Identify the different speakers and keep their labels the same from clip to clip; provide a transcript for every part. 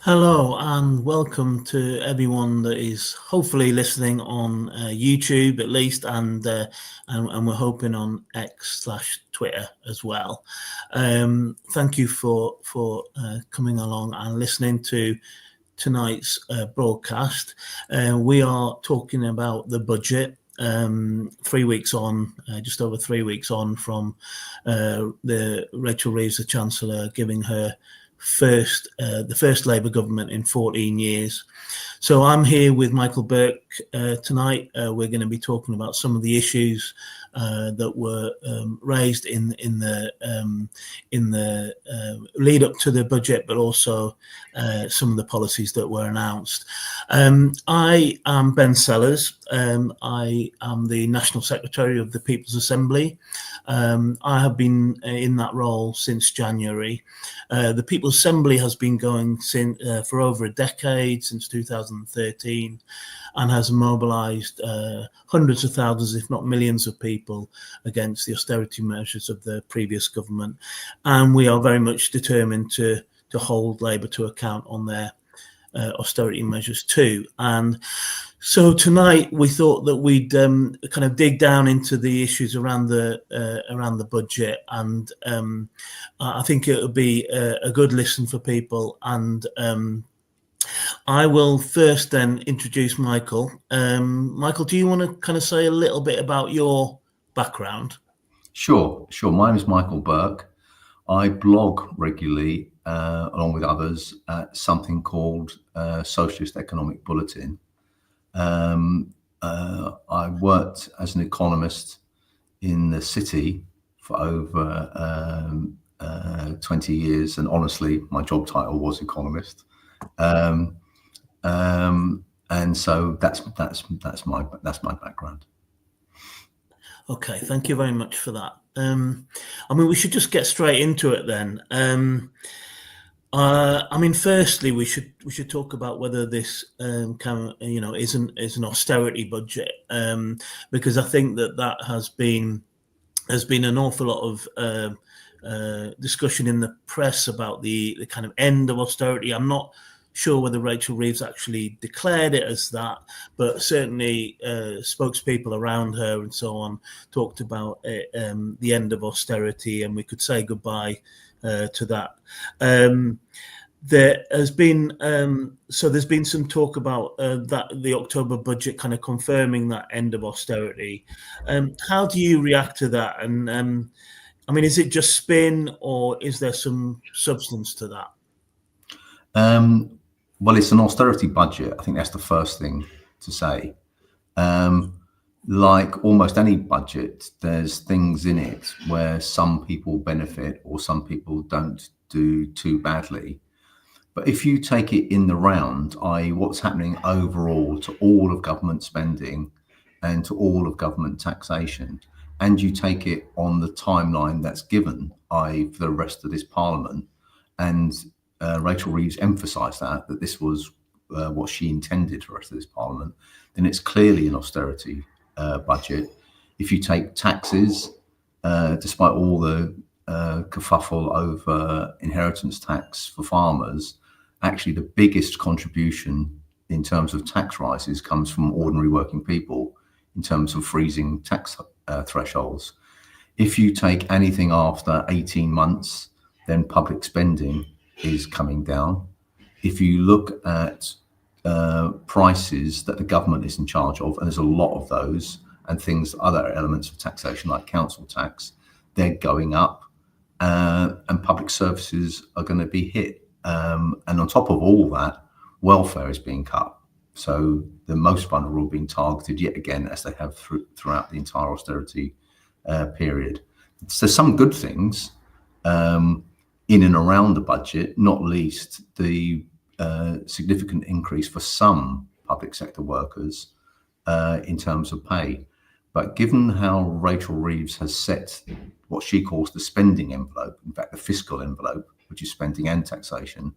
Speaker 1: Hello and welcome to everyone that is hopefully listening on YouTube at least, and we're hoping on X/Twitter as well. Thank you for coming along and listening to tonight's broadcast. We are talking about the budget. 3 weeks on, just over 3 weeks on from the Rachel Reeves, the Chancellor, giving her the first Labour government in 14 years. So I'm here with Michael Burke tonight. We're going to be talking about some of the issues that were raised in the lead up to the budget, but also some of the policies that were announced. I am Ben Sellers. I am the National Secretary of the People's Assembly. I have been in that role since January. The People's Assembly has been going for over a decade, since 2013, and has mobilised hundreds of thousands, if not millions of people against the austerity measures of the previous government. And we are very much determined to hold Labour to account on their austerity measures too. And so tonight we thought that we'd kind of dig down into the issues around the budget, and I think it would be a good listen for people. And I will first then introduce Michael. Michael, do you want to kind of say a little bit about your background?
Speaker 2: Sure. My name is Michael Burke. I blog regularly, along with others, at something called Socialist Economic Bulletin. I worked as an economist in the city for over 20 years, and honestly, my job title was economist. And so that's my background.
Speaker 1: Okay, thank you very much for that. I mean, we should just get straight into it then. I mean, firstly, we should talk about whether this is an austerity budget, because I think that has been an awful lot of discussion in the press about the kind of end of austerity. I'm not sure whether Rachel Reeves actually declared it as that, but certainly spokespeople around her and so on talked about it, the end of austerity, and we could say goodbye to that. There has been there's been some talk about that the October budget kind of confirming that end of austerity. How do you react to that? And I mean, is it just spin, or is there some substance to that?
Speaker 2: Well, it's an austerity budget. I think that's the first thing to say. Like almost any budget, there's things in it where some people benefit or some people don't do too badly. But if you take it in the round, i.e. what's happening overall to all of government spending and to all of government taxation, and you take it on the timeline that's given, i.e. for the rest of this parliament, and Rachel Reeves emphasised that this was what she intended for the rest of this parliament, then it's clearly an austerity budget. If you take taxes, despite all the kerfuffle over inheritance tax for farmers, actually the biggest contribution in terms of tax rises comes from ordinary working people in terms of freezing tax thresholds. If you take anything after 18 months, then public spending is coming down. If you look at prices that the government is in charge of, and there's a lot of those, and other elements of taxation like council tax, they're going up, and public services are going to be hit. And on top of all that, welfare is being cut. So the most vulnerable are being targeted yet again, as they have throughout the entire austerity period. So some good things in and around the budget, not least the significant increase for some public sector workers in terms of pay. But given how Rachel Reeves has set what she calls the spending envelope, in fact, the fiscal envelope, which is spending and taxation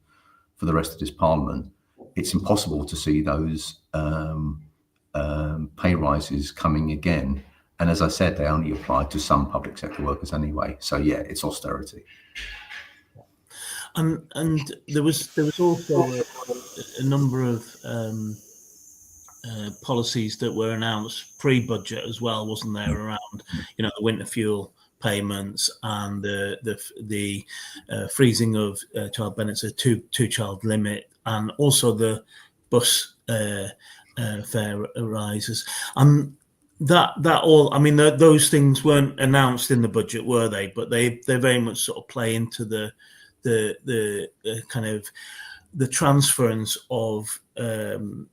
Speaker 2: for the rest of this parliament, it's impossible to see those pay rises coming again. And as I said, they only apply to some public sector workers anyway. So yeah, it's austerity.
Speaker 1: And there was also a number of policies that were announced pre-budget as well, wasn't there? Around, the winter fuel payments and the freezing of child benefits, a two-child limit, and also the bus fare rises. And that all, I mean, those things weren't announced in the budget, were they? But they very much sort of play into the kind of the transference of the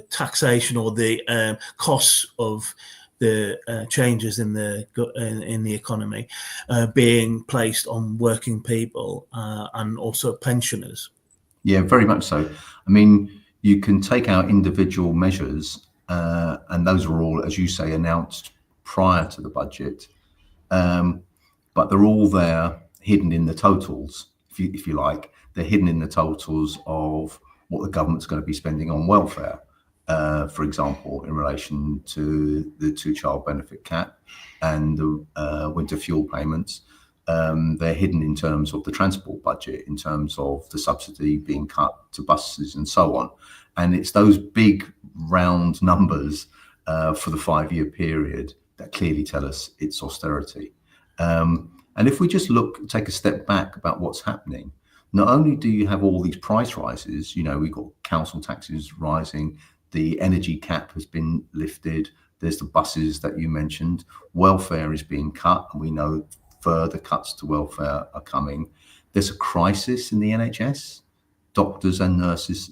Speaker 1: taxation or the costs of the changes in the economy being placed on working people and also pensioners.
Speaker 2: Yeah, very much so. I mean, you can take out individual measures, and those were all, as you say, announced prior to the budget, but they're all there, hidden in the totals, if you like. They're hidden in the totals of what the government's going to be spending on welfare, for example, in relation to the two-child benefit cap and the winter fuel payments. They're hidden in terms of the transport budget, in terms of the subsidy being cut to buses and so on. And it's those big round numbers for the 5-year period that clearly tell us it's austerity. And if we just take a step back about what's happening, not only do you have all these price rises, we've got council taxes rising, the energy cap has been lifted, there's the buses that you mentioned, welfare is being cut, and we know further cuts to welfare are coming. There's a crisis in the NHS. Doctors and nurses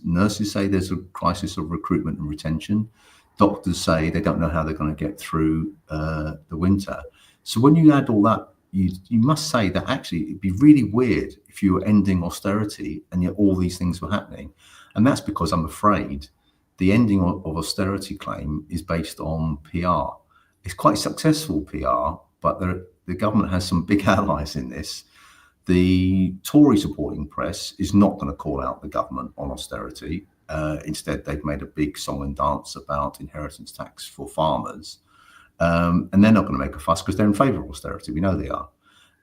Speaker 2: say there's a crisis of recruitment and retention. Doctors say they don't know how they're going to get through the winter. So when you add all that, you must say that actually it'd be really weird if you were ending austerity and yet all these things were happening. And that's because I'm afraid the ending of austerity claim is based on PR. It's quite successful PR, but the government has some big allies in this. The Tory supporting press is not going to call out the government on austerity. Instead, they've made a big song and dance about inheritance tax for farmers. And they're not going to make a fuss because they're in favour of austerity. We know they are.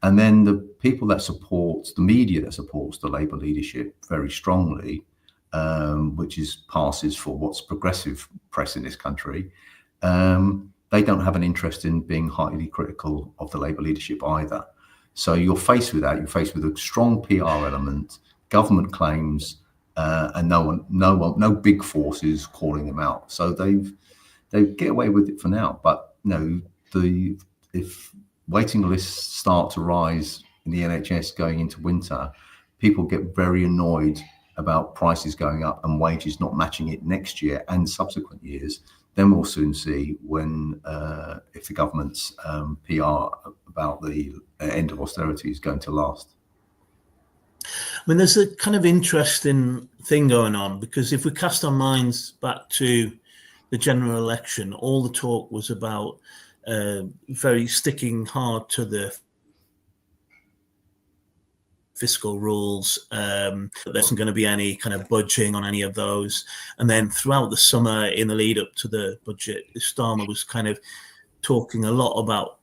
Speaker 2: And then the people that support, the media that supports the Labour leadership very strongly, which passes for what's progressive press in this country, they don't have an interest in being highly critical of the Labour leadership either. So you're faced with that. You're faced with a strong PR element, government claims, and no big forces calling them out. So they get away with it for now. But if waiting lists start to rise in the NHS going into winter, people get very annoyed about prices going up and wages not matching it next year and subsequent years. Then we'll soon see if the government's PR about the end of austerity is going to last.
Speaker 1: I mean, there's a kind of interesting thing going on, because if we cast our minds back to the general election, all the talk was about very sticking hard to the fiscal rules. There wasn't going to be any kind of budging on any of those. And then throughout the summer, in the lead up to the budget, Starmer was kind of talking a lot about,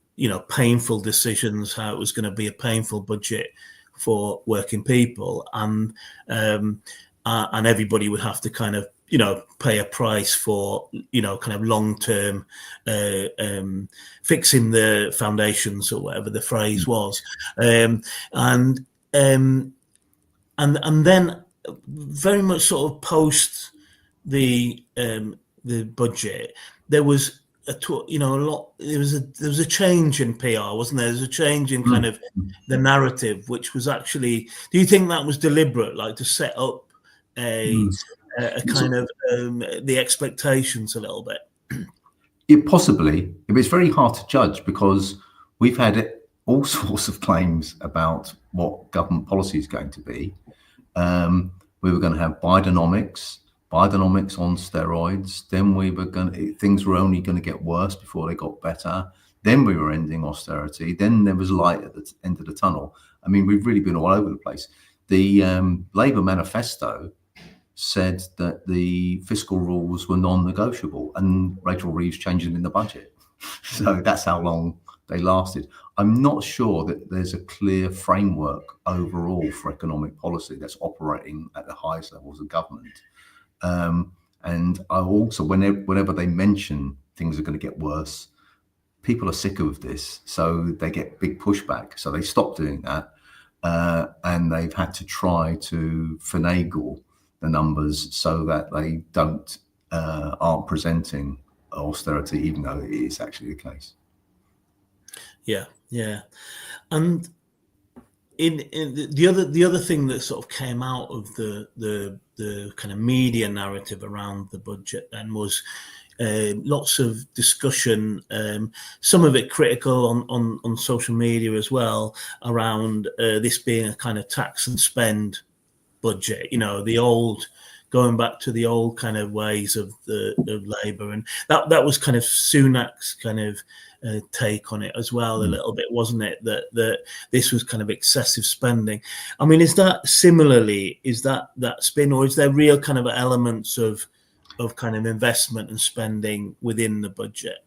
Speaker 1: painful decisions, how it was going to be a painful budget for working people, and everybody would have to kind of, pay a price for, kind of long-term fixing the foundations, or whatever the phrase was, and then very much sort of post the budget, there was there was a change in PR, wasn't there? There was a change in kind of the narrative, which was actually, do you think that was deliberate, like to set up a kind of the expectations a little bit?
Speaker 2: It possibly. It's very hard to judge because we've had all sorts of claims about what government policy is going to be. We were going to have Bidenomics on steroids. Then things were only going to get worse before they got better. Then we were ending austerity. Then there was light at the end of the tunnel. I mean, we've really been all over the place. The Labour manifesto said that the fiscal rules were non-negotiable, and Rachel Reeves changed them in the budget. So that's how long they lasted. I'm not sure that there's a clear framework overall for economic policy that's operating at the highest levels of government. And I also, whenever they mention things are going to get worse, people are sick of this, so they get big pushback. So they stop doing that, and they've had to try to finagle the numbers so that they aren't presenting austerity, even though it is actually the case.
Speaker 1: Yeah, and in the other thing that sort of came out of the kind of media narrative around the budget then was lots of discussion, some of it critical on social media as well, around this being a kind of tax and spend budget. Going back to the old kind of ways of Labour, and that was kind of Sunak's kind of take on it as well, a little bit, wasn't it? That this was kind of excessive spending. I mean, is that spin, or is there real kind of elements of kind of investment and spending within the budget?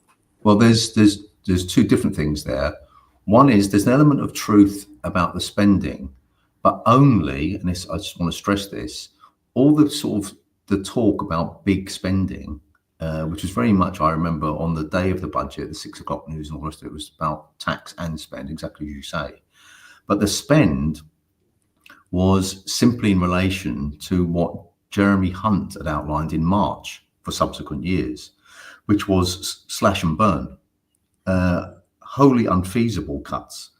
Speaker 2: Well, there's two different things there. One is there's an element of truth about the spending, but only, and I just want to stress this, all the sort of the talk about big spending, which was very much, I remember on the day of the budget, the 6 o'clock news and all the rest of it, was about tax and spend, exactly as you say. But the spend was simply in relation to what Jeremy Hunt had outlined in March for subsequent years, which was slash and burn, wholly unfeasible cuts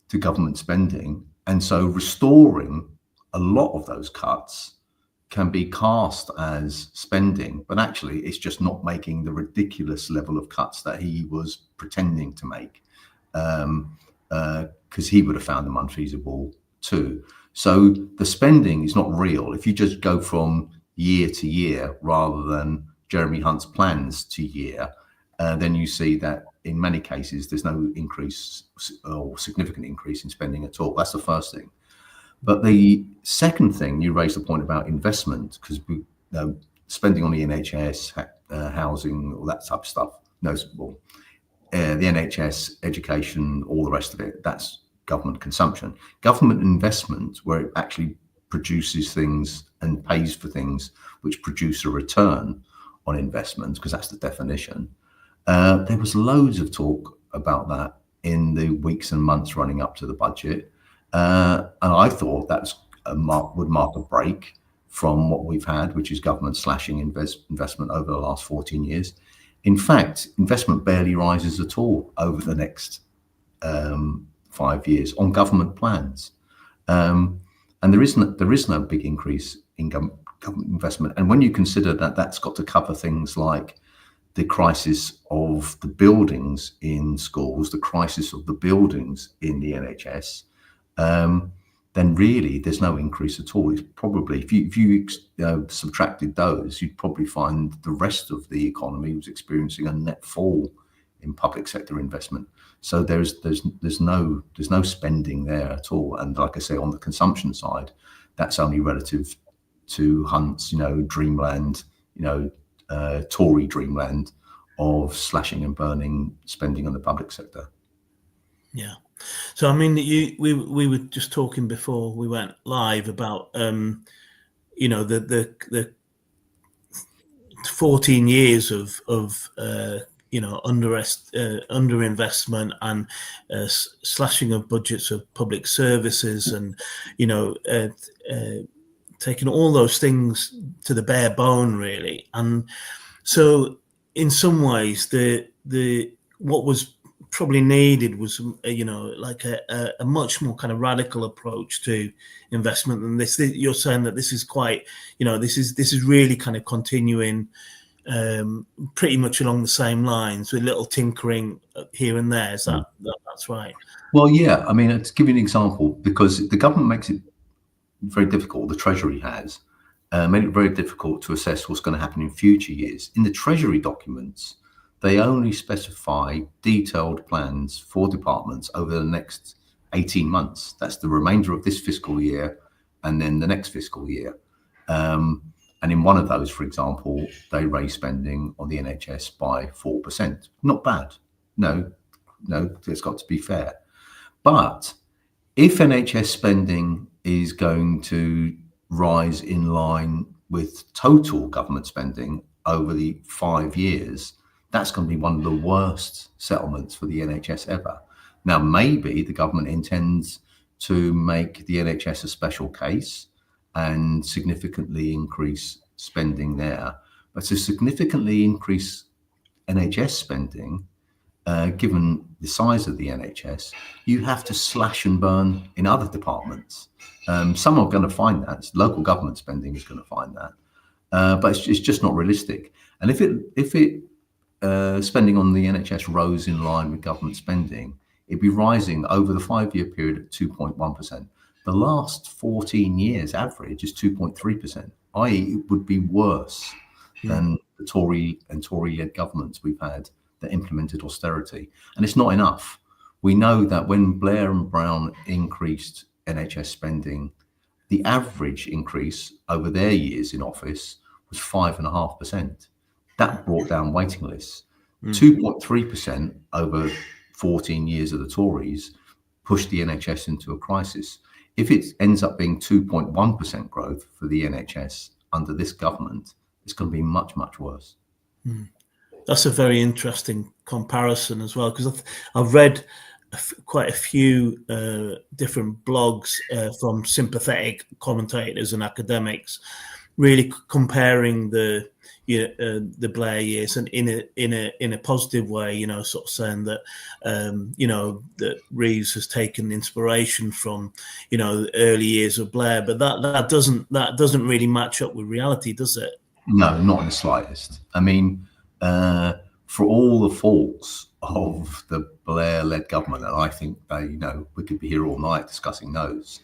Speaker 2: to government spending. And so restoring a lot of those cuts can be cast as spending, but actually it's just not making the ridiculous level of cuts that he was pretending to make, because he would have found them unfeasible too. So the spending is not real. If you just go from year to year rather than Jeremy Hunt's plans to year, then you see that in many cases there's no increase or significant increase in spending at all. That's the first thing. But the second thing, you raised the point about investment, because spending on the NHS, housing, all that type of stuff. The NHS, education, all the rest of it, that's government consumption. Government investment, where it actually produces things and pays for things which produce a return on investment, because that's the definition. There was loads of talk about that in the weeks and months running up to the budget. And I thought that would mark a break from what we've had, which is government slashing investment over the last 14 years. In fact, investment barely rises at all over the next 5 years on government plans. And there is no big increase in government investment. And when you consider that that's got to cover things like the crisis of the buildings in schools, the crisis of the buildings in the NHS, then really there's no increase at all. It's probably, if you subtracted those, you'd probably find the rest of the economy was experiencing a net fall in public sector investment. So there's no spending there at all. And like I say, on the consumption side, that's only relative to Hunt's, dreamland, Tory dreamland of slashing and burning spending on the public sector.
Speaker 1: Yeah. So I mean, we were just talking before we went live about the 14 years of underinvestment and slashing of budgets of public services, and taking all those things to the bare bone, really. And so in some ways the what was probably needed was like a much more kind of radical approach to investment than this. You're saying that this is quite, this is really kind of continuing pretty much along the same lines with little tinkering here and there. Is that's right?
Speaker 2: Well, yeah. I mean, to give you an example, because the government makes it very difficult, the Treasury has made it very difficult to assess what's going to happen in future years. In the Treasury documents, they only specify detailed plans for departments over the next 18 months. That's the remainder of this fiscal year and then the next fiscal year. And in one of those, for example, they raise spending on the NHS by 4%. Not bad. No, it's got to be fair. But if NHS spending is going to rise in line with total government spending over the 5 years, that's going to be one of the worst settlements for the NHS ever. Now, maybe the government intends to make the NHS a special case and significantly increase spending there. But to significantly increase NHS spending, given the size of the NHS, you have to slash and burn in other departments. Some are going to find that. Local government spending is going to find that. But it's just not realistic. And if spending on the NHS rose in line with government spending, it'd be rising over the 5-year period at 2.1%. The last 14 years average is 2.3%, i.e. it would be worse than the Tory-led governments we've had that implemented austerity. And it's not enough. We know that when Blair and Brown increased NHS spending, the average increase over their years in office was 5.5%. That brought down waiting lists. 2.3% over 14 years of the Tories pushed the NHS into a crisis. If it ends up being 2.1% growth for the NHS under this government, it's going to be much, much worse.
Speaker 1: That's a very interesting comparison as well, because I've read quite a few different blogs from sympathetic commentators and academics, really comparing the Blair years, and in a positive way, sort of saying that that Reeves has taken inspiration from the early years of Blair, but that doesn't really match up with reality, does it?
Speaker 2: No, not in the slightest. I mean, for all the faults of the Blair-led government, and I think we could be here all night discussing those,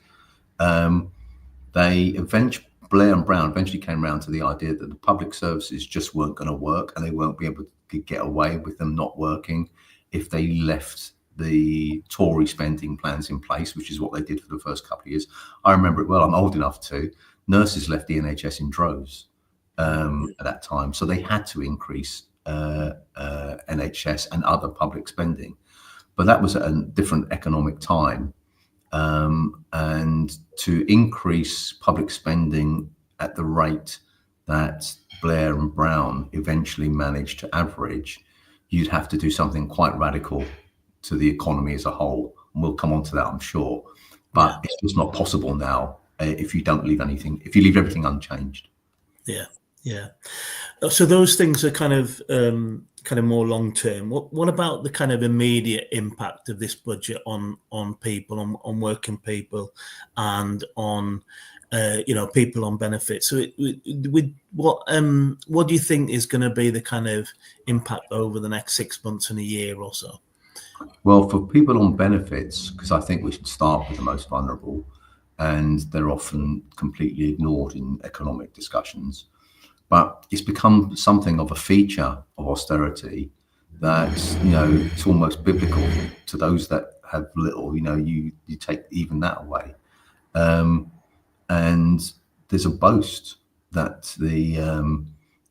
Speaker 2: Blair and Brown eventually came around to the idea that the public services just weren't going to work, and they won't be able to get away with them not working if they left the Tory spending plans in place, which is what they did for the first couple of years. I remember it well. I'm old enough to. Nurses left the NHS in droves at that time, so they had to increase NHS and other public spending. But that was at a different economic time. And to increase public spending at the rate that Blair and Brown eventually managed to average, you'd have to do something quite radical to the economy as a whole. And we'll come on to that, I'm sure. But it's just not possible now if you leave everything unchanged.
Speaker 1: Yeah. So those things are kind of more long term. What about the kind of immediate impact of this budget on people, on working people, and on people on benefits? So what do you think is going to be the kind of impact over the next 6 months and a year or so?
Speaker 2: Well, for people on benefits, because I think we should start with the most vulnerable, and they're often completely ignored in economic discussions. But it's become something of a feature of austerity that, it's almost biblical to those that have little. You take even that away. And there's a boast that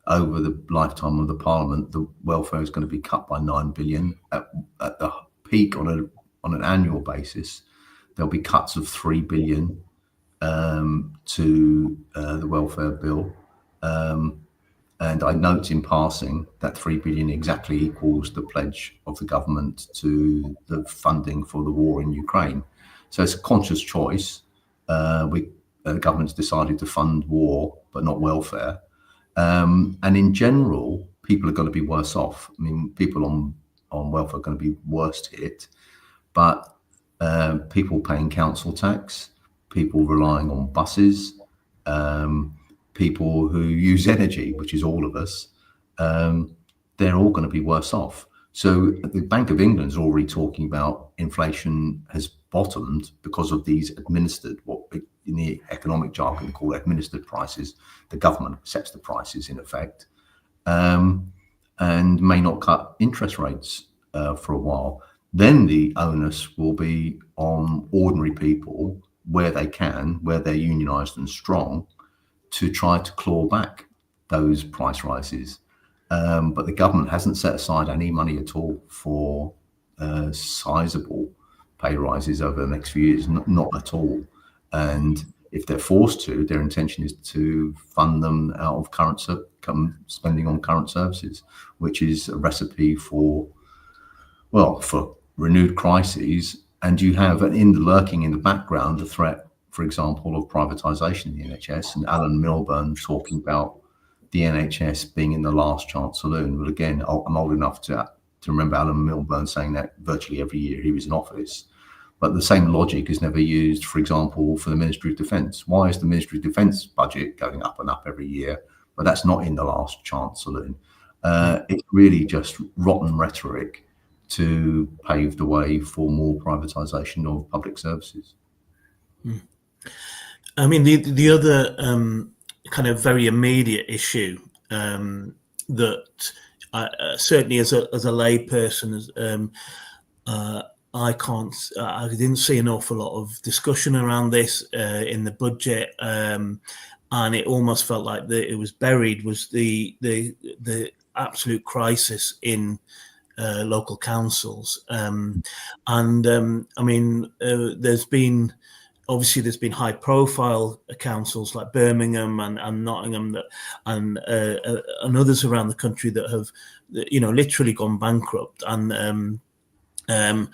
Speaker 2: over the lifetime of the Parliament, the welfare is going to be cut by 9 billion. At the peak, on an annual basis, there'll be cuts of 3 billion to the welfare bill. And I note in passing that 3 billion exactly equals the pledge of the government to the funding for the war in Ukraine. So it's a conscious choice. The government's decided to fund war, but not welfare. And in general, people are going to be worse off. I mean, people on welfare are going to be worst hit, but people paying council tax, people relying on buses, people who use energy, which is all of us, they're all going to be worse off. So the Bank of England is already talking about inflation has bottomed because of these administered, what in the economic jargon we call administered prices. The government sets the prices in effect, and may not cut interest rates for a while. Then the onus will be on ordinary people where they can, where they're unionised and strong, to try to claw back those price rises. But the government hasn't set aside any money at all for sizable pay rises over the next few years, not at all. And if they're forced to, their intention is to fund them out of current spending on current services, which is a recipe for renewed crises. And you have lurking in the background the threat, for example, of privatisation in the NHS, and Alan Milburn talking about the NHS being in the last chance saloon. But again, I'm old enough to remember Alan Milburn saying that virtually every year he was in office. But the same logic is never used, for example, for the Ministry of Defence. Why is the Ministry of Defence budget going up and up every year? But that's not in the last chance saloon. It's really just rotten rhetoric to pave the way for more privatisation of public services.
Speaker 1: I mean, the other kind of very immediate issue that certainly as a layperson, I didn't see an awful lot of discussion around this in the budget, and it almost felt like it was buried, was the absolute crisis in local councils. I mean, there's been high profile councils like Birmingham and Nottingham and others around the country that have, literally gone bankrupt and have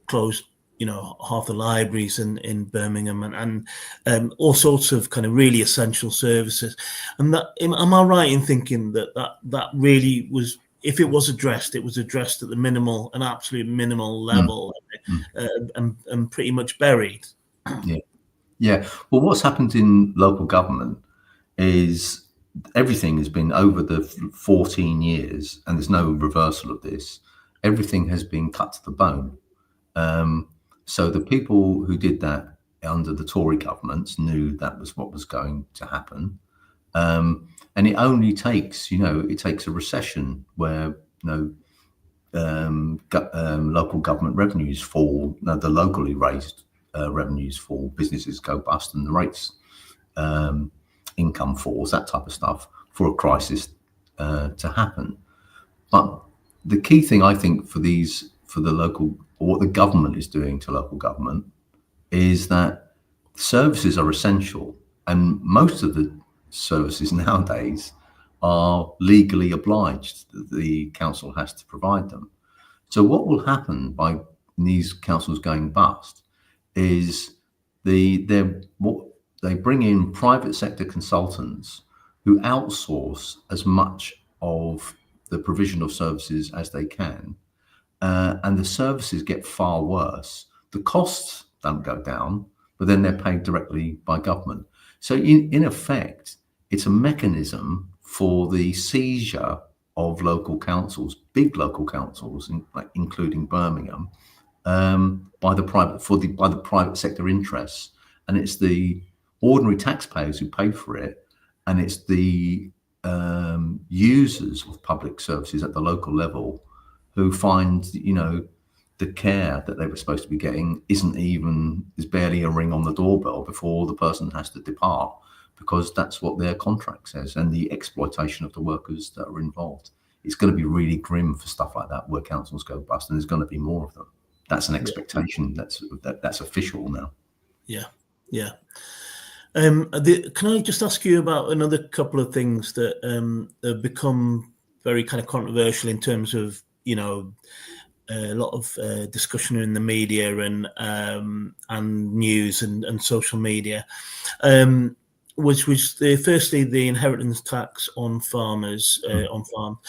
Speaker 1: closed, half the libraries in Birmingham and all sorts of kind of really essential services. And that, am I right in thinking that really was, if it was addressed, it was addressed at the absolute minimal level, and pretty much buried?
Speaker 2: Yeah. Well, what's happened in local government is everything has been, over the 14 years, and there's no reversal of this, everything has been cut to the bone. So the people who did that under the Tory governments knew that was what was going to happen. And it only takes, it takes a recession where, local government revenues fall, the locally raised revenues fall, businesses go bust, and the rates income falls, that type of stuff, for a crisis to happen. But the key thing, I think, for the local, or what the government is doing to local government, is that services are essential, and most of the services nowadays are legally obliged. The council has to provide them. So what will happen by these councils going bust is they bring in private sector consultants who outsource as much of the provision of services as they can, and the services get far worse. The costs don't go down, but then they're paid directly by government. So in effect, it's a mechanism for the seizure of local councils, big local councils, including Birmingham, by the private sector interests, and it's the ordinary taxpayers who pay for it, and it's the users of public services at the local level who find, the care that they were supposed to be getting is barely a ring on the doorbell before the person has to depart, because that's what their contract says, and the exploitation of the workers that are involved. It's going to be really grim for stuff like that, where councils go bust, and there's going to be more of them. That's an expectation. That's official now.
Speaker 1: Yeah. Can I just ask you about another couple of things that have become very kind of controversial in terms of, a lot of discussion in the media and news and social media, which was firstly the inheritance tax on farmers on farm.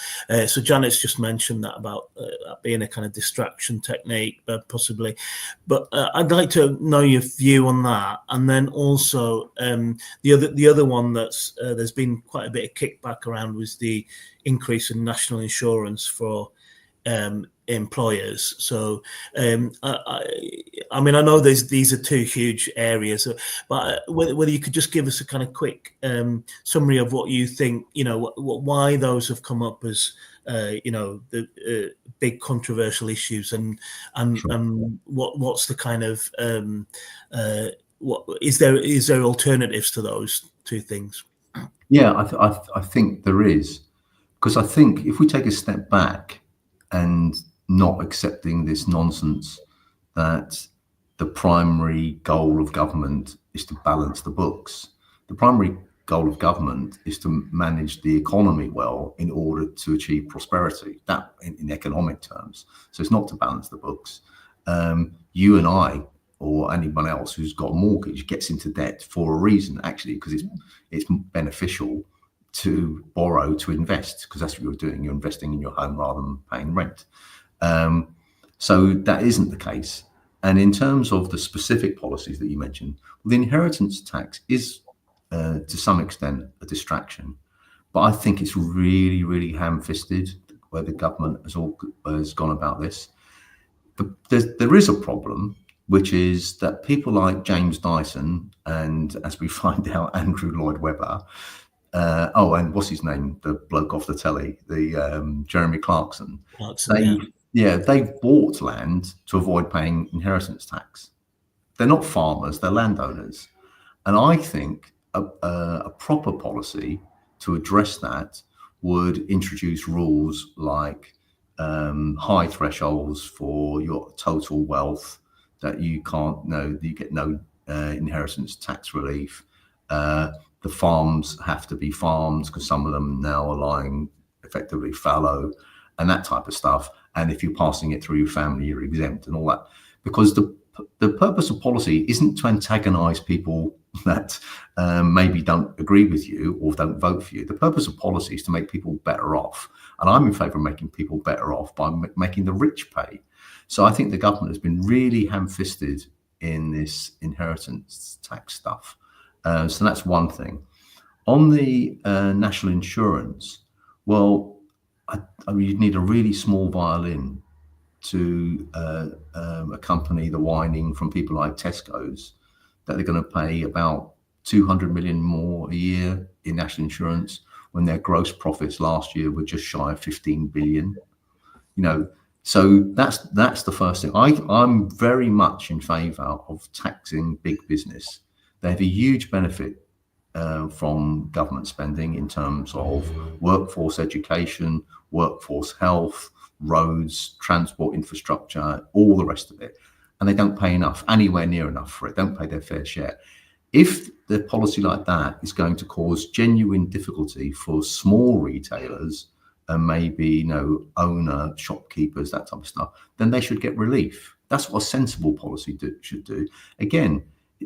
Speaker 1: So Janet's just mentioned that about that being a kind of distraction technique, possibly. But I'd like to know your view on that, and then also the other one that's there's been quite a bit of kickback around was the increase in national insurance for employers. So I mean, I know these are two huge areas, but whether you could just give us a kind of quick summary of what you think, why those have come up as the big controversial issues, and what's the kind of what is there alternatives to those two things?
Speaker 2: Yeah, I think there is, because I think if we take a step back and not accepting this nonsense that the primary goal of government is to balance the books. The primary goal of government is to manage the economy well in order to achieve prosperity, that in economic terms. So it's not to balance the books. You and I, or anyone else who's got a mortgage, gets into debt for a reason, actually, because it's beneficial to borrow to invest, because that's what you're doing. You're investing in your home rather than paying rent. So that isn't the case. And in terms of the specific policies that you mentioned, well, the inheritance tax is to some extent a distraction, but I think it's really, really ham-fisted where the government has gone about this. But there is a problem, which is that people like James Dyson and, as we find out, Andrew Lloyd Webber, and what's his name, the bloke off the telly, the Jeremy Clarkson, they've bought land to avoid paying inheritance tax. They're not farmers, they're landowners. And I think a proper policy to address that would introduce rules like high thresholds for your total wealth, that you get no inheritance tax relief. The farms have to be farms because some of them now are lying effectively fallow, and that type of stuff. And if you're passing it through your family, you're exempt and all that. Because the purpose of policy isn't to antagonize people that maybe don't agree with you or don't vote for you. The purpose of policy is to make people better off. And I'm in favor of making people better off by making the rich pay. So I think the government has been really ham-fisted in this inheritance tax stuff. So that's one thing. On the national insurance, well, I mean, you'd need a really small violin to accompany the whining from people like Tesco's that they're going to pay about 200 million more a year in national insurance when their gross profits last year were just shy of 15 billion. So that's the first thing. I'm very much in favor of taxing big business. They have a huge benefit from government spending in terms of workforce education, workforce health, roads, transport infrastructure, all the rest of it. And they don't pay enough, anywhere near enough for it, don't pay their fair share. If the policy like that is going to cause genuine difficulty for small retailers and maybe, owner, shopkeepers, that type of stuff, then they should get relief. That's what a sensible policy should do. Again,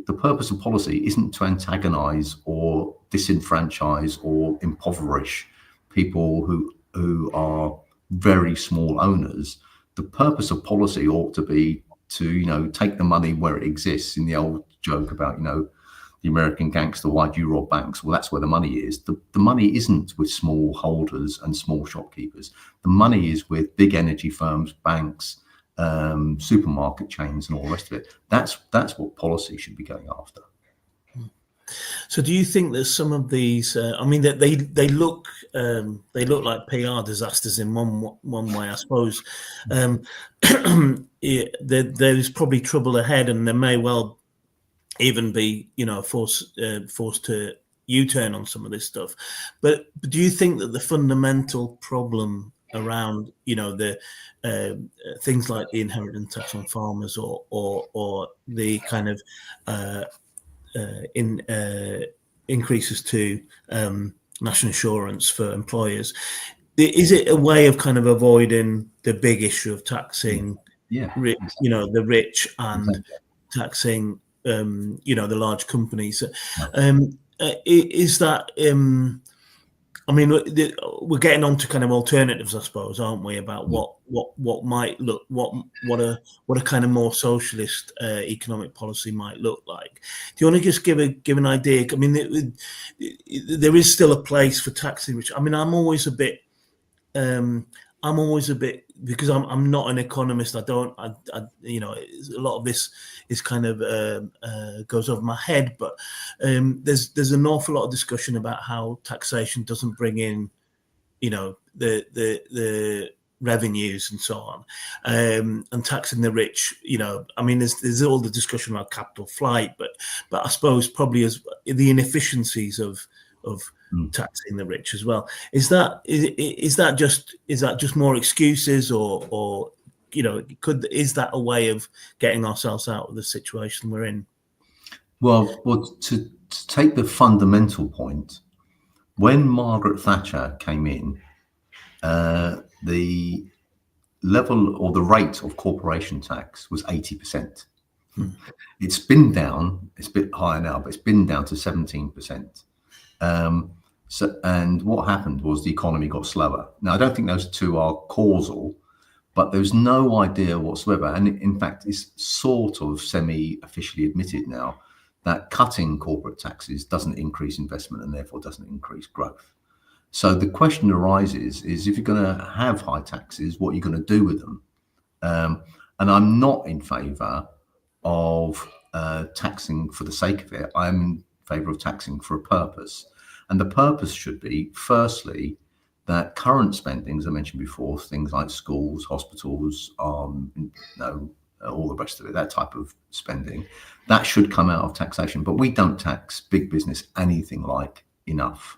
Speaker 2: the purpose of policy isn't to antagonize or disenfranchise or impoverish people who are very small owners. The purpose of policy ought to be to, take the money where it exists. In the old joke about, the American gangster, why do you rob banks? Well, that's where the money is. The money isn't with small holders and small shopkeepers. The money is with big energy firms, banks, supermarket chains, and all the rest of it. That's what policy should be going after.
Speaker 1: So, do you think that some of these? That they look like PR disasters in one way, I suppose. There's probably trouble ahead, and there may well even be, forced to U-turn on some of this stuff. But do you think that the fundamental problem around, the things like the inheritance tax on farmers or the kind of increases to national insurance for employers, is it a way of kind of avoiding the big issue of taxing, the rich and taxing, the large companies? Is that? We're getting on to kind of alternatives, I suppose, aren't we? About what might look, what a kind of more socialist economic policy might look like. Do you want to just give an idea? I mean, there is still a place for taxing rich. I mean, I'm always a bit, because I'm not an economist. A lot of this is kind of goes over my head. But there's an awful lot of discussion about how taxation doesn't bring in, the revenues and so on, and taxing the rich. There's all the discussion about capital flight, but I suppose probably as the inefficiencies of taxing the rich as well. Is that just more excuses, or is that a way of getting ourselves out of the situation we're in?
Speaker 2: Well, to take the fundamental point, when Margaret Thatcher came in, the level or the rate of corporation tax was 80%. It's been down, it's a bit higher now, but it's been down to 17%. And what happened was the economy got slower. Now, I don't think those two are causal, but there's no idea whatsoever. And in fact, it's sort of semi-officially admitted now that cutting corporate taxes doesn't increase investment and therefore doesn't increase growth. So the question arises is, if you're going to have high taxes, what are you going to do with them? And I'm not in favour of taxing for the sake of it. I'm in favour of taxing for a purpose. And the purpose should be, firstly, that current spending, as I mentioned before, things like schools, hospitals, all the rest of it, that type of spending, that should come out of taxation. But we don't tax big business anything like enough.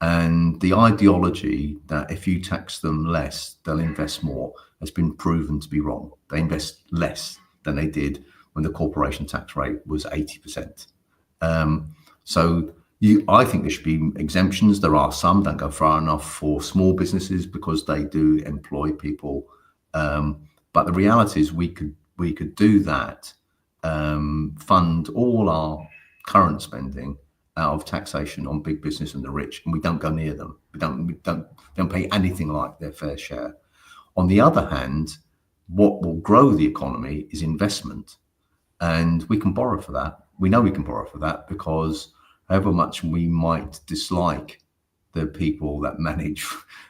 Speaker 2: And the ideology that if you tax them less, they'll invest more has been proven to be wrong. They invest less than they did when the corporation tax rate was 80%. I think there should be exemptions. There are some, don't go far enough for small businesses because they do employ people. But the reality is we could do that, fund all our current spending out of taxation on big business and the rich, and we don't go near them. We don't pay anything like their fair share. On the other hand, what will grow the economy is investment, and we can borrow for that. We know we can borrow for that because however much we might dislike the people that manage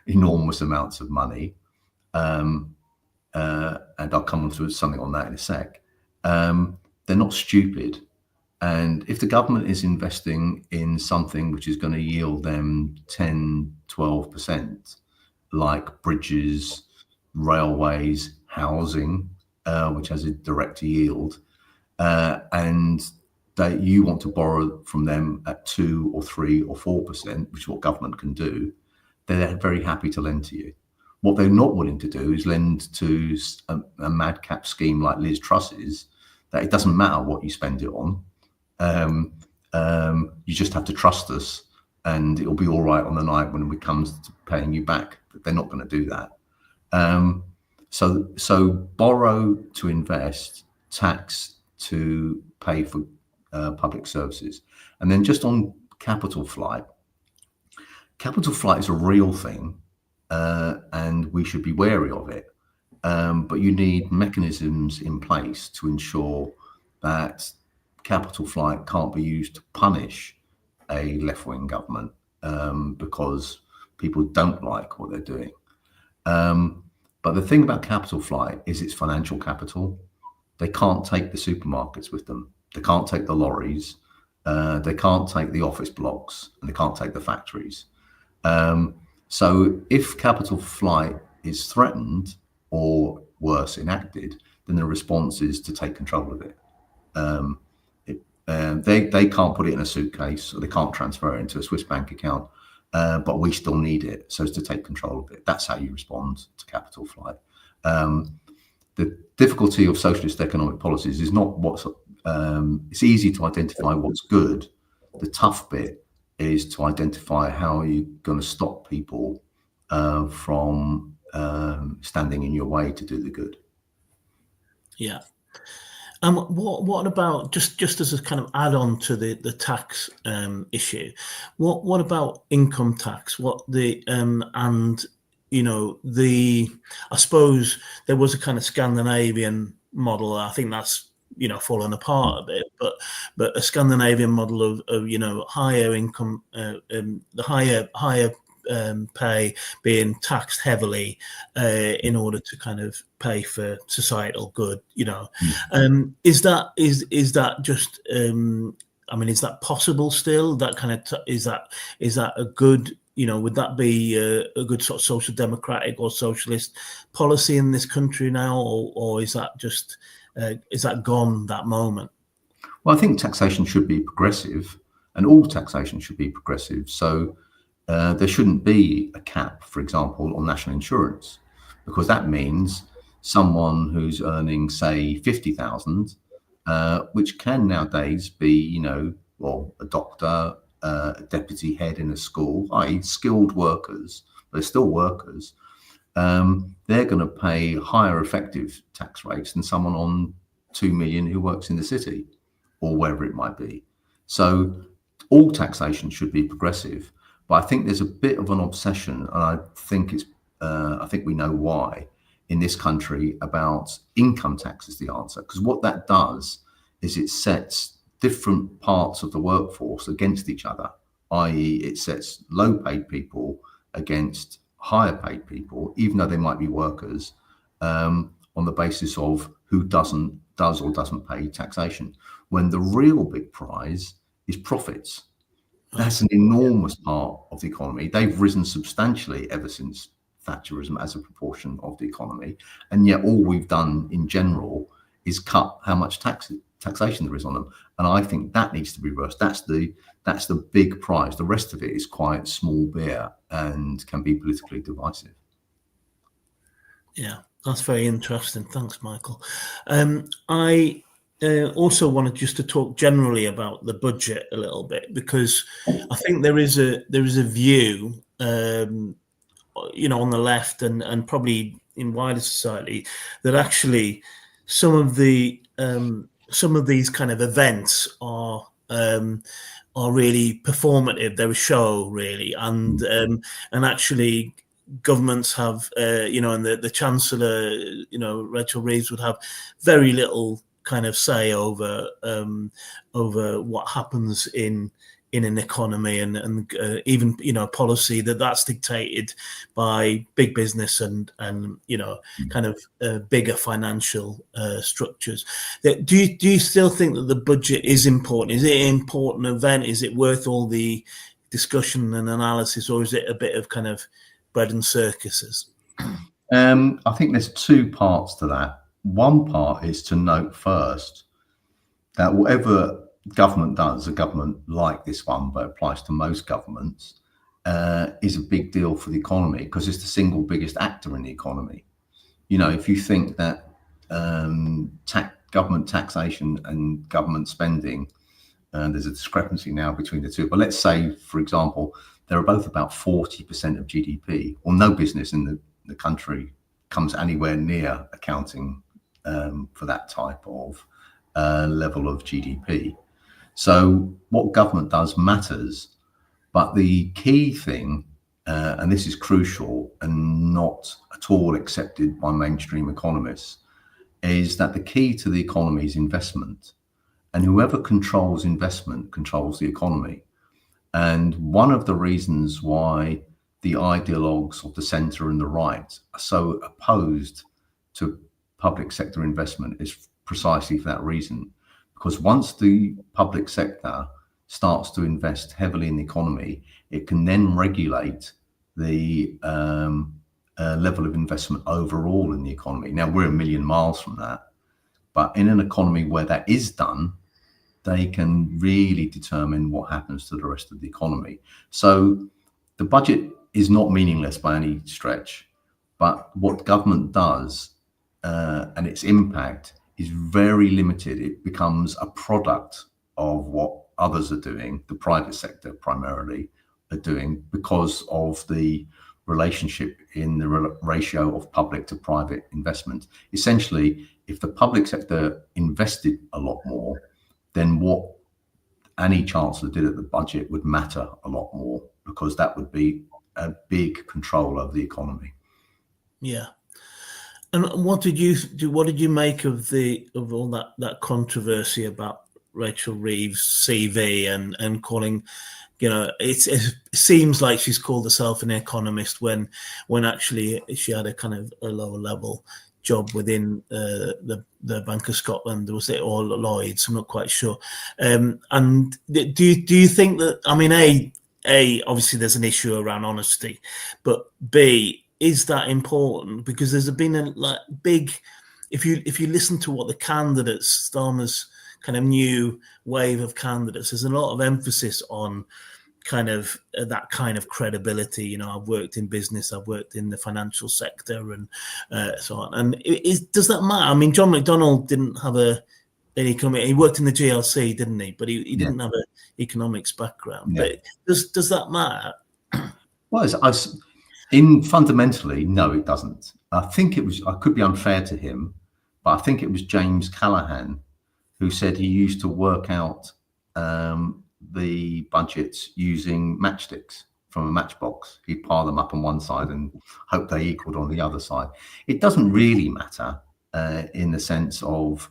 Speaker 2: enormous amounts of money, and I'll come on to something on that in a sec, they're not stupid. And if the government is investing in something which is going to yield them 10, 12%, like bridges, railways, housing, which has a direct yield, and that you want to borrow from them at 2 or 3 or 4%, which is what government can do, they're very happy to lend to you. What they're not willing to do is lend to a madcap scheme like Liz Truss's, that it doesn't matter what you spend it on. You just have to trust us and it'll be all right on the night when it comes to paying you back. But they're not going to do that. So borrow to invest, tax to pay for public services. And then just on capital flight is a real thing, and we should be wary of it. But you need mechanisms in place to ensure that capital flight can't be used to punish a left-wing government because people don't like what they're doing. But the thing about capital flight is it's financial capital. They can't take the supermarkets with them. They can't take the lorries. They can't take the office blocks, and they can't take the factories. So if capital flight is threatened or worse, enacted, then the response is to take control of it. They can't put it in a suitcase, or they can't transfer it into a Swiss bank account, but we still need it, so as to take control of it. That's how you respond to capital flight. The difficulty of socialist economic policies is not it's easy to identify what's good. The tough bit is to identify how you're going to stop people from standing in your way to do the good.
Speaker 1: Yeah. What about just as a kind of add-on to the tax issue? What about income tax? I suppose there was a kind of Scandinavian model. I think that's fallen apart a bit, but a Scandinavian model of higher income, the higher pay being taxed heavily in order to kind of pay for societal good. Is that just is that possible still? That kind of is that a good, would that be a good sort of social democratic or socialist policy in this country now, or is that just is that gone, that moment?
Speaker 2: Well, I think taxation should be progressive, and all taxation should be progressive. So there shouldn't be a cap, for example, on national insurance, because that means someone who's earning, say, 50,000, which can nowadays be, well, a doctor, a deputy head in a school, i.e. skilled workers, but they're still workers. They're going to pay higher effective tax rates than someone on 2 million who works in the city or wherever it might be. So all taxation should be progressive, but I think there's a bit of an obsession, and I think we know why in this country, about income tax as the answer, because what that does is it sets different parts of the workforce against each other, i.e. it sets low paid people against higher paid people, even though they might be workers, on the basis of who does or doesn't pay taxation, when the real big prize is profits. That's an enormous part of the economy. They've risen substantially ever since Thatcherism as a proportion of the economy, and yet all we've done in general is cut how much taxation there is on them. And I think that needs to be reversed. That's the big prize. The rest of it is quite small beer and can be politically divisive.
Speaker 1: Yeah, that's very interesting. Thanks, Michael. I also wanted just to talk generally about the budget a little bit, because I think there is a view, on the left and probably in wider society, that actually some of these kind of events are really performative. They're a show, really, and actually governments have, and the Chancellor, Rachel Reeves, would have very little kind of say over what happens in an economy, and even policy that's dictated by big business and kind of bigger financial structures. Do you still think that the budget is important? Is it an important event? Is it worth all the discussion and analysis, or is it a bit of kind of bread and circuses?
Speaker 2: I think there's two parts to that. One part is to note first that whatever government does, a government like this one, but applies to most governments, is a big deal for the economy, because it's the single biggest actor in the economy. If you think that government taxation and government spending, there's a discrepancy now between the two, but let's say, for example, they're both about 40% of GDP, or no business in the country comes anywhere near accounting for that type of level of GDP. So what government does matters, but the key thing, and this is crucial and not at all accepted by mainstream economists, is that the key to the economy is investment, and whoever controls investment controls the economy. And one of the reasons why the ideologues of the centre and the right are so opposed to public sector investment is precisely for that reason. Because once the public sector starts to invest heavily in the economy, it can then regulate the level of investment overall in the economy. Now, we're a million miles from that, but in an economy where that is done, they can really determine what happens to the rest of the economy. So the budget is not meaningless by any stretch, but what government does and its impact is very limited. It becomes a product of what others are doing, the private sector primarily are doing, because of the relationship in the ratio of public to private investment. Essentially, if the public sector invested a lot more, then what any chancellor did at the budget would matter a lot more, because that would be a big control of the economy.
Speaker 1: Yeah. And what did you do? What did you make of all that controversy about Rachel Reeves' CV and calling, it seems like she's called herself an economist when actually she had a kind of a lower level job within the Bank of Scotland, was it, or Lloyd's? I'm not quite sure. And do you think that? I mean, a obviously there's an issue around honesty, but B, is that important? Because there's been a big, if you listen to what the candidates, Starmer's kind of new wave of candidates, there's a lot of emphasis on that kind of credibility. You know, I've worked in business, I've worked in the financial sector, and so on. And does that matter? I mean, John McDonnell didn't have he worked in the GLC, didn't he? But he didn't have an economics background.
Speaker 2: Yeah.
Speaker 1: But does that matter?
Speaker 2: Well, fundamentally, no, it doesn't. I could be unfair to him, but I think it was James Callaghan who said he used to work out the budgets using matchsticks from a matchbox. He'd pile them up on one side and hope they equaled on the other side. It doesn't really matter in the sense of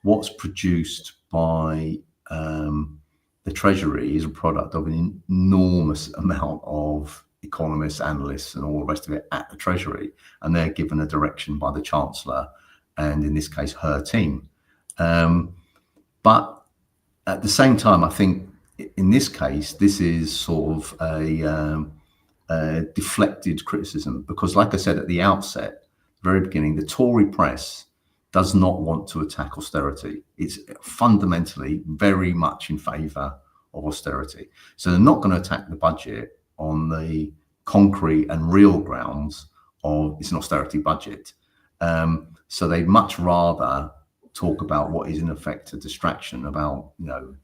Speaker 2: what's produced by the Treasury is a product of an enormous amount of economists, analysts, and all the rest of it at the Treasury, and they're given a direction by the Chancellor, and in this case, her team. But at the same time, I think in this case, this is sort of a deflected criticism, because like I said at the outset, very beginning, the Tory press does not want to attack austerity. It's fundamentally very much in favour of austerity. So they're not going to attack the budget on the concrete and real grounds of it's an austerity budget. So they'd much rather talk about what is in effect a distraction about, you know,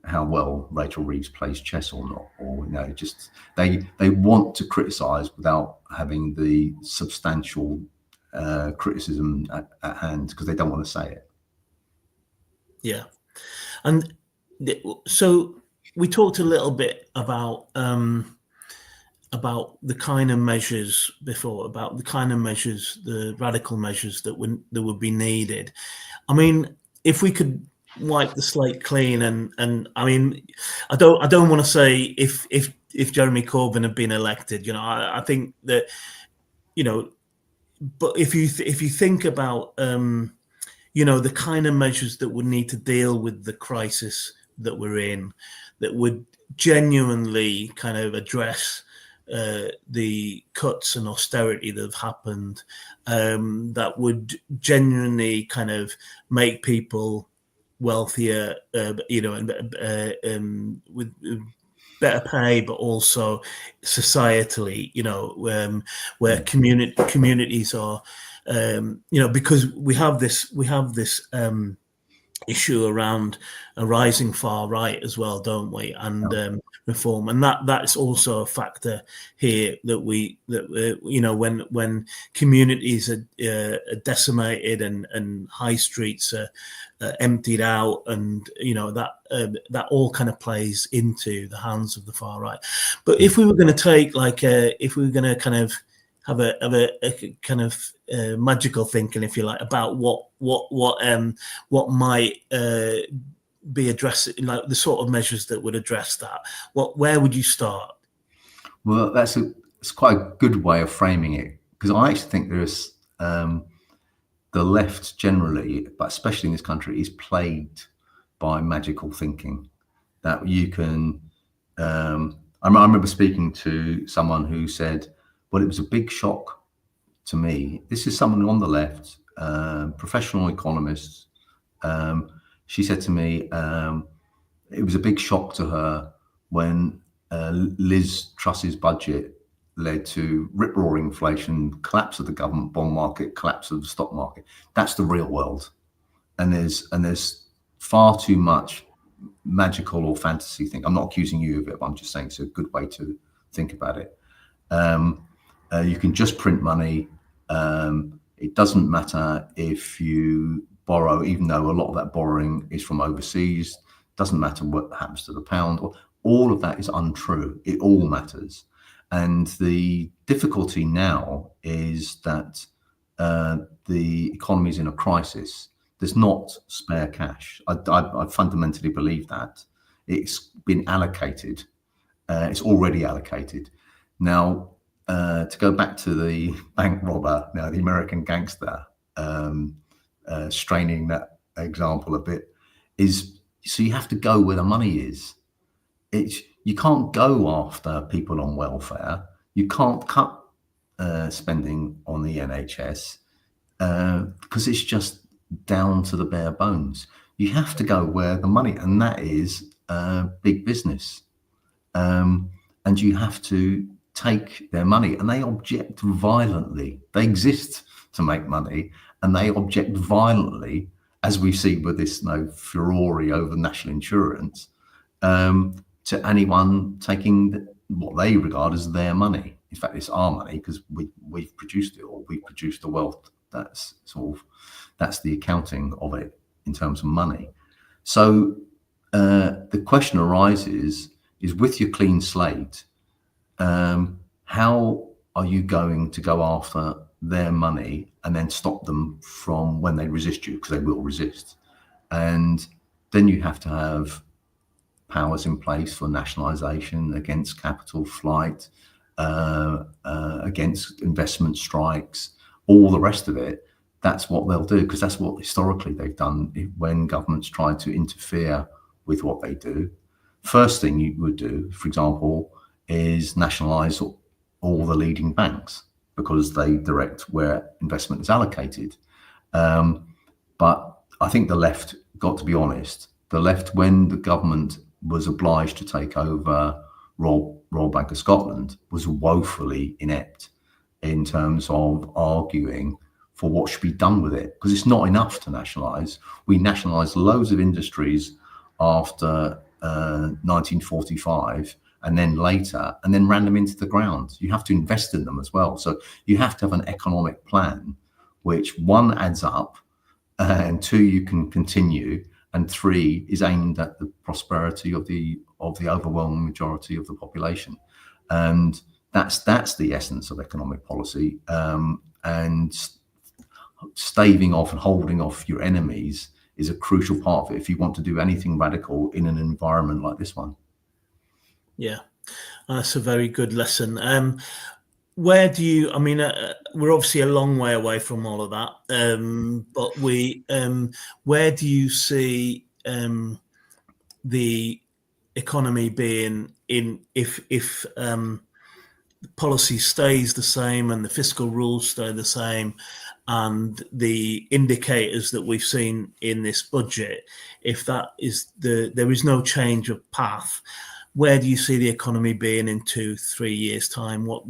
Speaker 2: how well Rachel Reeves plays chess or not, or, you know, just they want to criticise without having the substantial criticism at hand, because they don't want to say it.
Speaker 1: Yeah. And so we talked a little bit about the kind of measures before, about the kind of measures, the radical measures that would be needed. I mean, if we could wipe the slate clean, and I mean, I don't want to say if Jeremy Corbyn had been elected, you know, I think that, you know, but if you think about you know, the kind of measures that would need to deal with the crisis that we're in, that would genuinely kind of address the cuts and austerity that have happened, that would genuinely kind of make people wealthier, you know, and with better pay, but also societally, you know, where communities are, you know, because we have this issue around a rising far right as well, don't we? And reform, and that's also a factor here, that you know, when communities are decimated and high streets are emptied out, and you know, that all kind of plays into the hands of the far right. But if we were going to take if we were going to kind of have a kind of magical thinking, if you like, about what might be addressing, like the sort of measures that would address that, where would you start?
Speaker 2: Well, it's quite a good way of framing it, because I actually think there's the left generally, but especially in this country, is plagued by magical thinking. That you can, I remember speaking to someone who said, well, it was a big shock to me. This is someone on the left, professional economist. She said to me, it was a big shock to her when Liz Truss's budget led to rip-roaring inflation, collapse of the government bond market, collapse of the stock market. That's the real world, and there's far too much magical or fantasy thing. I'm not accusing you of it, but I'm just saying it's a good way to think about it. You can just print money. It doesn't matter if you borrow, even though a lot of that borrowing is from overseas. Doesn't matter what happens to the pound. All of that is untrue. It all matters. And the difficulty now is that the economy is in a crisis. There's not spare cash. I fundamentally believe that. It's been allocated. It's already allocated. Now, to go back to the bank robber, now the American gangster, straining that example a bit, is so you have to go where the money is. You can't go after people on welfare. You can't cut spending on the NHS because it's just down to the bare bones. You have to go where the money, and that is big business. and you have to take their money, and they object violently. They exist to make money, and they object violently, as we see with this furore over national insurance, to anyone taking what they regard as their money. In fact, it's our money because we've produced it, or we've produced the wealth. That's the accounting of it in terms of money. So the question arises is, with your clean slate, how are you going to go after their money and then stop them from when they resist you, because they will resist? And then you have to have powers in place for nationalisation, against capital flight, against investment strikes, all the rest of it. That's what they'll do, because that's what historically they've done when governments try to interfere with what they do. First thing you would do, for example, is nationalise all the leading banks, because they direct where investment is allocated. But I think the left, got to be honest, the left, when the government was obliged to take over Royal Bank of Scotland, was woefully inept in terms of arguing for what should be done with it, because it's not enough to nationalise. We nationalised loads of industries after 1945, and then later, and then ran them into the ground. You have to invest in them as well. So you have to have an economic plan, which, one, adds up, and two, you can continue, and three, is aimed at the prosperity of the overwhelming majority of the population. And that's the essence of economic policy. And staving off and holding off your enemies is a crucial part of it if you want to do anything radical in an environment like this one.
Speaker 1: Yeah, that's a very good lesson. Where do you, I mean, we're obviously a long way away from all of that, but where do you see the economy being if policy stays the same and the fiscal rules stay the same, and the indicators that we've seen in this budget, if that is there is no change of path? Where do you see the economy being in 2-3 years' time? What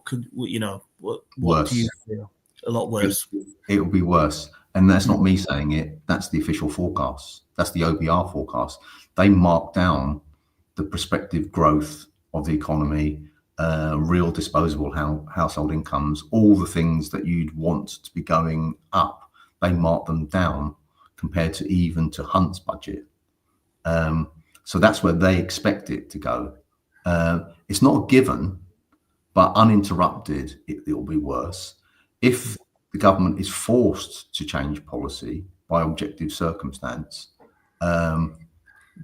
Speaker 1: could, what do you feel? A lot worse.
Speaker 2: It will be worse. And that's not me saying it. That's the official forecast. That's the OBR forecast. They mark down the prospective growth of the economy, real disposable household incomes, all the things that you'd want to be going up. They mark them down compared to even to Hunt's budget. So that's where they expect it to go. It's not a given, but uninterrupted, it will be worse. If the government is forced to change policy by objective circumstance,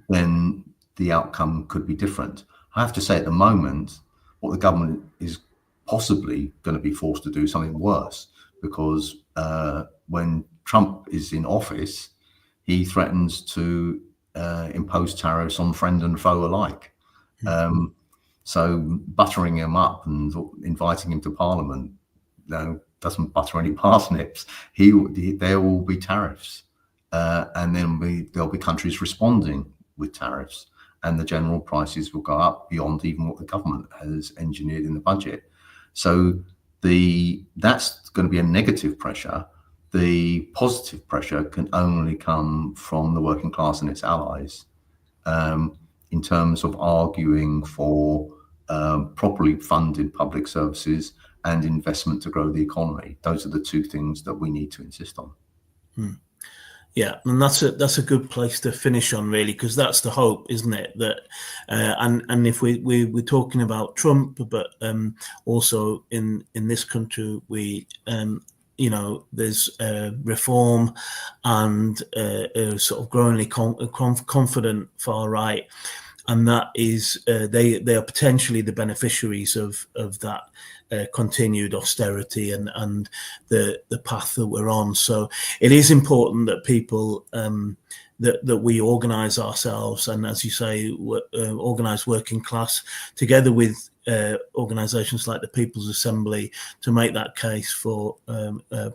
Speaker 2: then the outcome could be different. I have to say, at the moment, what the government is possibly going to be forced to do is something worse, because when Trump is in office, he threatens to impose tariffs on friend and foe alike. So buttering him up and inviting him to Parliament doesn't butter any parsnips. There will be tariffs, and then there'll be countries responding with tariffs, and the general prices will go up beyond even what the government has engineered in the budget. So that's going to be a negative pressure. The positive pressure can only come from the working class and its allies, in terms of arguing for properly funded public services and investment to grow the economy. Those are the two things that we need to insist on.
Speaker 1: Yeah, and that's a good place to finish on, really, because that's the hope, isn't it? That and if we're talking about Trump, but also in this country, there's reform and a sort of growingly confident far right, and that is they are potentially the beneficiaries of that continued austerity and the path that we're on. So it is important that people that we organise ourselves, and, as you say, organise working class together with organisations like the People's Assembly to make that case for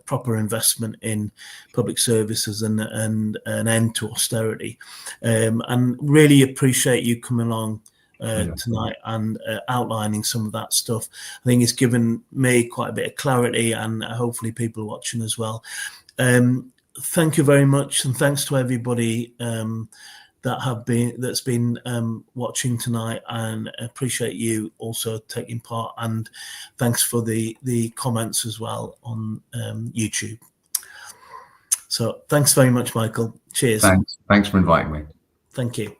Speaker 1: proper investment in public services and an end to austerity. And really appreciate you coming along tonight, and outlining some of that stuff. I think it's given me quite a bit of clarity, and hopefully people watching as well. Thank you very much, and thanks to everybody that's been watching tonight, and appreciate you also taking part, and thanks for the comments as well on YouTube. So thanks very much, Michael. Cheers.
Speaker 2: Thanks for inviting me.
Speaker 1: Thank you.